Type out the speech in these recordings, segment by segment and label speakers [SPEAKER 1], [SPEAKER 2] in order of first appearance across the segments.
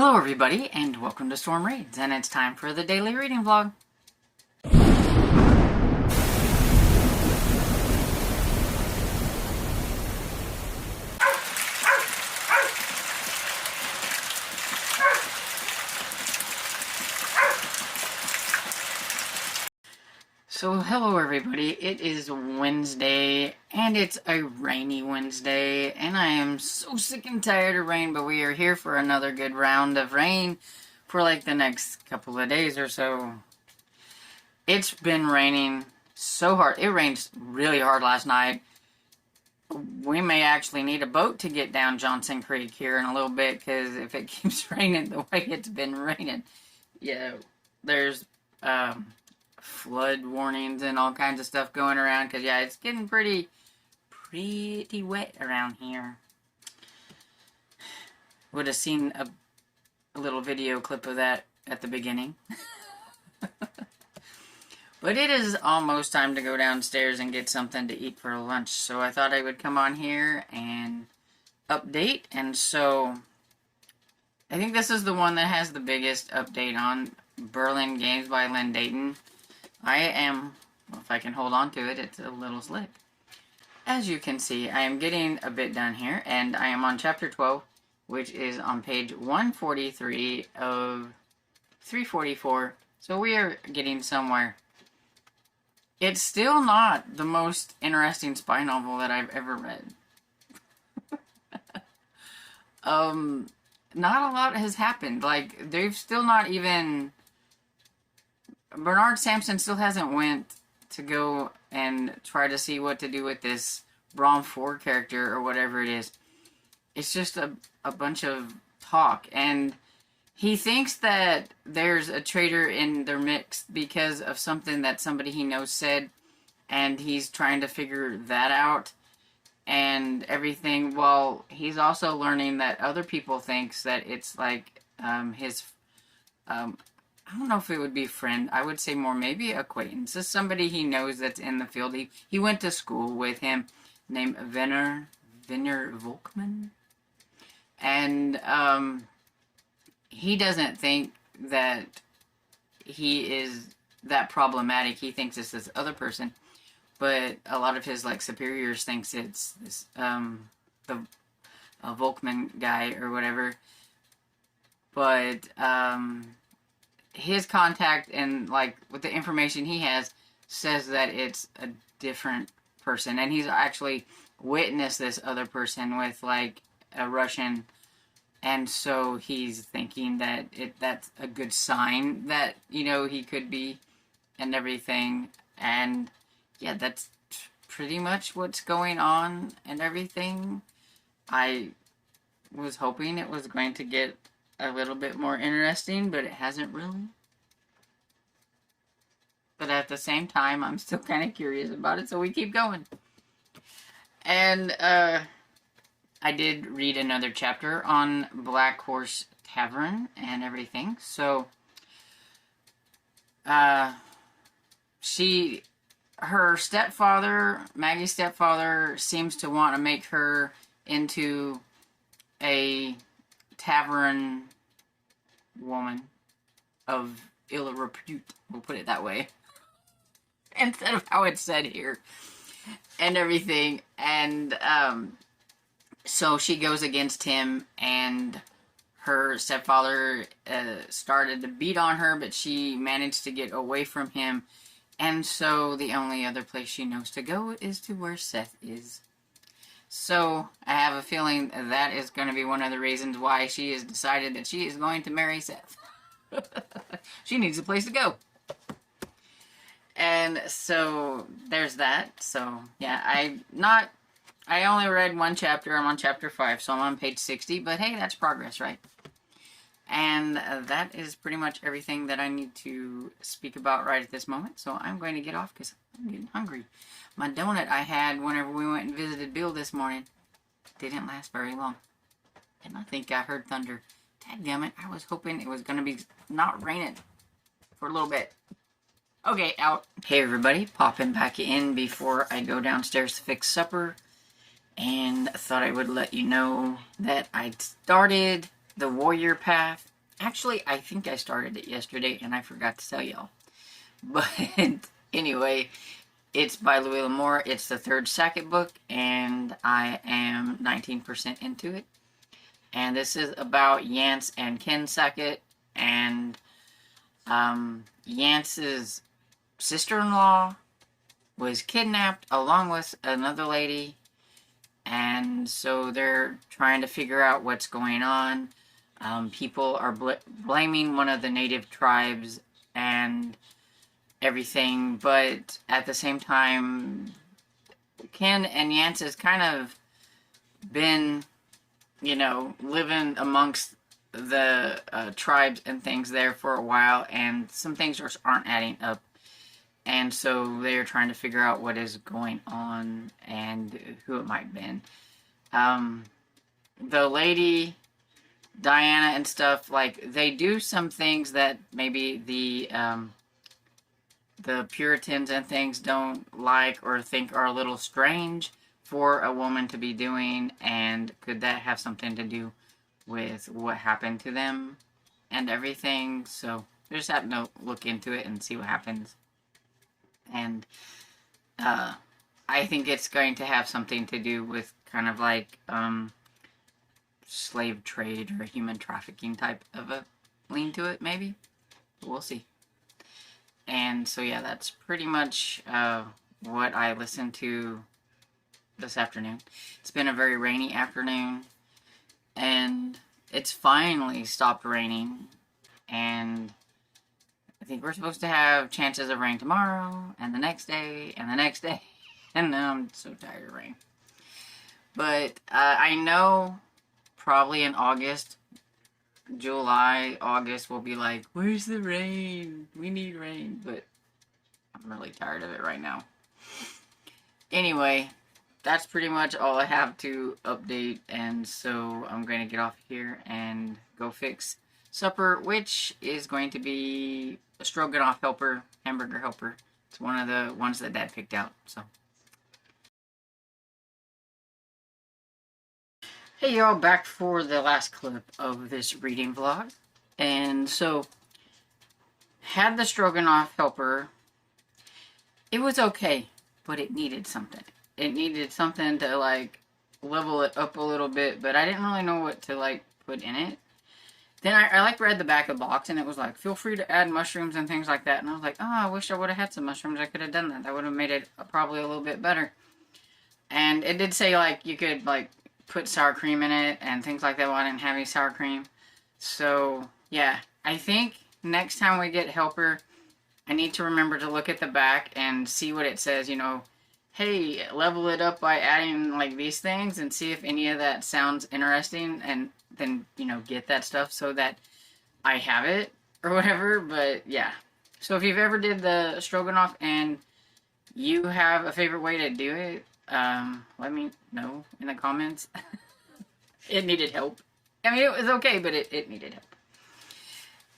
[SPEAKER 1] Hello everybody, and welcome to Storm Reads, and it's time for the daily reading vlog. So hello everybody, it is Wednesday, and it's a rainy Wednesday, and I am so sick and tired of rain, but we are here for another good round of rain for like the next couple of days or so. It's been raining so hard. It rained really hard last night. We may actually need a boat to get down Johnson Creek here in a little bit, because if it keeps raining the way it's been raining, yeah, there's flood warnings and all kinds of stuff going around, because yeah, it's getting pretty wet around here. Would have seen a little video clip of that at the beginning. But it is almost time to go downstairs and get something to eat for lunch, so I thought I would come on here and update. And so I think this is the one that has the biggest update on Berlin Games by Lynn Dayton. I am, well, if I can hold on to it, it's a little slick. As you can see, I am getting a bit done here, and I am on chapter 12, which is on page 143 of 344, so we are getting somewhere. It's still not the most interesting spy novel that I've ever read. Not a lot has happened. Like, they've still not even... Bernard Sampson still hasn't went to go and try to see what to do with this Brom 4 character or whatever it is. It's just a bunch of talk, and he thinks that there's a traitor in their mix because of something that somebody he knows said, and he's trying to figure that out and everything. Well, he's also learning that other people thinks that it's like his I don't know if it would be friend. I would say more maybe acquaintance. It's somebody he knows that's in the field. He went to school with him, named Werner Volkmann. And he doesn't think that he is that problematic. He thinks it's this other person. But a lot of his like superiors thinks it's this the Volkmann guy or whatever. But his contact and like with the information he has says that it's a different person, and he's actually witnessed this other person with like a Russian, and so he's thinking that that's a good sign that, you know, he could be and everything. And yeah, that's pretty much what's going on and everything. I was hoping it was going to get a little bit more interesting, but it hasn't really. But at the same time, I'm still kind of curious about it, so we keep going. And I did read another chapter on Black Horse Tavern and everything. So her stepfather, Maggie's stepfather, seems to want to make her into a tavern woman of ill repute, we'll put it that way, instead of how it's said here and everything. And so she goes against him, and her stepfather started to beat on her, but she managed to get away from him. And so the only other place she knows to go is to where Seth is. So I have a feeling that is going to be one of the reasons why she has decided that she is going to marry Seth. She needs a place to go. And so there's that. So yeah, I only read one chapter. I'm on chapter 5, so I'm on page 60. But hey, that's progress, right? And that is pretty much everything that I need to speak about right at this moment. So I'm going to get off because I'm getting hungry. My donut I had whenever we went and visited Bill this morning didn't last very long. And I think I heard thunder. Dadgummit, I was hoping it was going to be not raining for a little bit. Okay, out. Hey everybody, popping back in before I go downstairs to fix supper. And I thought I would let you know that I started The Warrior Path. Actually, I think I started it yesterday and I forgot to tell y'all. But anyway, it's by Louis L'Amour. It's the third Sackett book, and I am 19% into it. And this is about Yance and Ken Sackett, and Yance's sister-in-law was kidnapped along with another lady, and so they're trying to figure out what's going on. People are blaming one of the native tribes and everything, but at the same time, Ken and Yance has kind of been, you know, living amongst the tribes and things there for a while, and some things just aren't adding up. And so they're trying to figure out what is going on and who it might have been. The lady, Diana and stuff, like, they do some things that maybe the Puritans and things don't like or think are a little strange for a woman to be doing, and could that have something to do with what happened to them and everything? So we just have to look into it and see what happens. And I think it's going to have something to do with kind of like slave trade or human trafficking type of a lean to it, maybe. We'll see. And so yeah, that's pretty much what I listened to this afternoon. It's been a very rainy afternoon, and it's finally stopped raining, and I think we're supposed to have chances of rain tomorrow, and the next day, and the next day, and now I'm so tired of rain. But I know probably in August, July, August, we'll be like, where's the rain? We need rain, but I'm really tired of it right now. Anyway, that's pretty much all I have to update, and so I'm going to get off here and go fix supper, which is going to be a stroganoff helper, hamburger helper. It's one of the ones that Dad picked out, so. Hey y'all, back for the last clip of this reading vlog. And so, had the stroganoff helper. It was okay, but it needed something. It needed something to, like, level it up a little bit, but I didn't really know what to, like, put in it. Then I like, read the back of the box, and it was like, feel free to add mushrooms and things like that. And I was like, oh, I wish I would have had some mushrooms. I could have done that. That would have made it probably a little bit better. And it did say, like, you could, like, put sour cream in it and things like that. Well, I didn't have any sour cream. So, yeah. I think next time we get helper, I need to remember to look at the back and see what it says, you know. Hey, level it up by adding, like, these things and see if any of that sounds interesting, and then, you know, get that stuff so that I have it or whatever. But yeah, so if you've ever did the stroganoff and you have a favorite way to do it, let me know in the comments. It needed help. I mean, it was okay, but it needed help.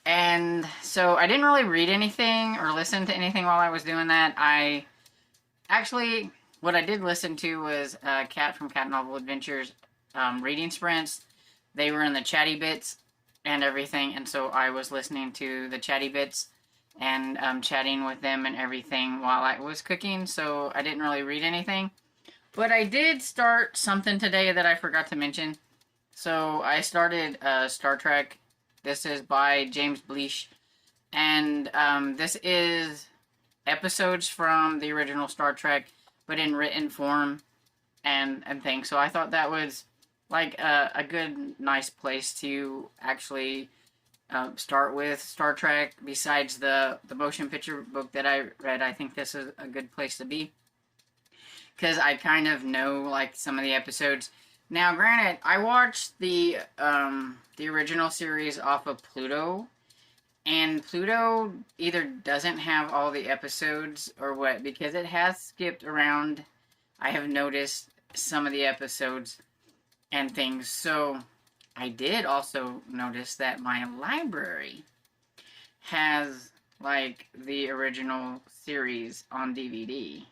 [SPEAKER 1] And so I didn't really read anything or listen to anything while I was doing that. Actually, what I did listen to was Cat from Cat Novel Adventures reading sprints. They were in the chatty bits and everything, and so I was listening to the chatty bits and chatting with them and everything while I was cooking, so I didn't really read anything. But I did start something today that I forgot to mention. So I started Star Trek. This is by James Bleach, and this is episodes from the original Star Trek, but in written form and things. So I thought that was like a good, nice place to actually start with Star Trek. Besides the motion picture book that I read, I think this is a good place to be, because I kind of know, like, some of the episodes. Now, granted, I watched the original series off of Pluto, and Pluto either doesn't have all the episodes or what, because it has skipped around. I have noticed some of the episodes and things. So I did also notice that my library has, like, the original series on DVD.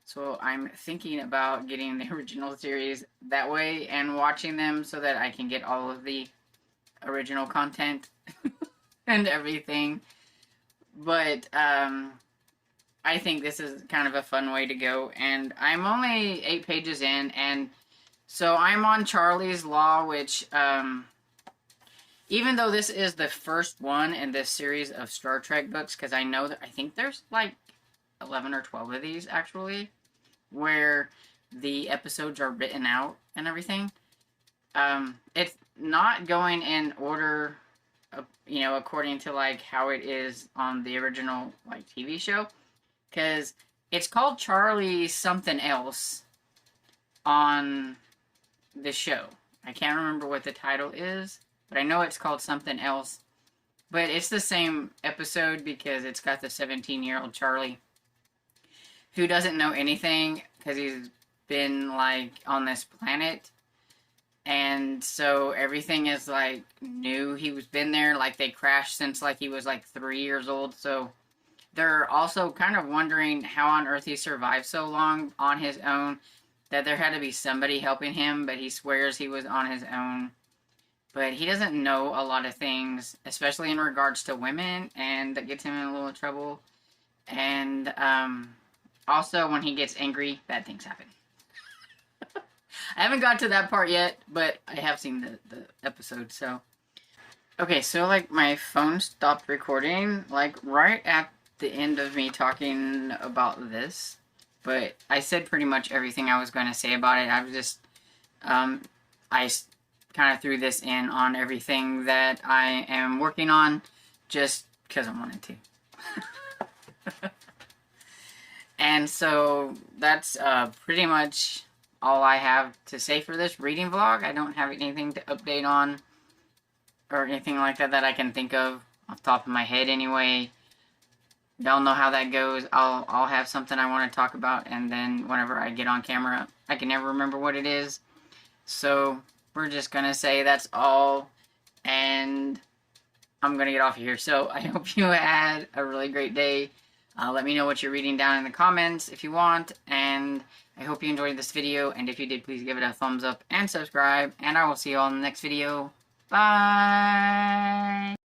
[SPEAKER 1] So I'm thinking about getting the original series that way and watching them so that I can get all of the original content and everything. But I think this is kind of a fun way to go. And I'm only 8 pages in, and so I'm on Charlie's Law, which, even though this is the first one in this series of Star Trek books, because I know that I think there's like 11 or 12 of these actually, where the episodes are written out and everything. It's not going in order, according to like how it is on the original like TV show, because it's called Charlie something else on the show. I can't remember what the title is, but I know it's called something else. But it's the same episode because it's got the 17-year-old Charlie who doesn't know anything because he's been like on this planet. And so everything is like new. He was been there, like they crashed since like he was like 3 years old. So they're also kind of wondering how on earth he survived so long on his own, that there had to be somebody helping him, but he swears he was on his own. But he doesn't know a lot of things, especially in regards to women, and that gets him in a little trouble. And also, when he gets angry, bad things happen. I haven't got to that part yet, but I have seen the episode, so. Okay, so, like, my phone stopped recording, like, right at the end of me talking about this. But I said pretty much everything I was going to say about it. I was just, I kind of threw this in on everything that I am working on, just because I wanted to. And so, that's pretty much all I have to say for this reading vlog. I don't have anything to update on, or anything like that I can think of off the top of my head anyway. Y'all know how that goes. I'll have something I want to talk about, and then whenever I get on camera, I can never remember what it is. So, we're just gonna say that's all, and I'm gonna get off of here. So, I hope you had a really great day. Let me know what you're reading down in the comments if you want, and I hope you enjoyed this video, and if you did, please give it a thumbs up and subscribe, and I will see you all in the next video. Bye!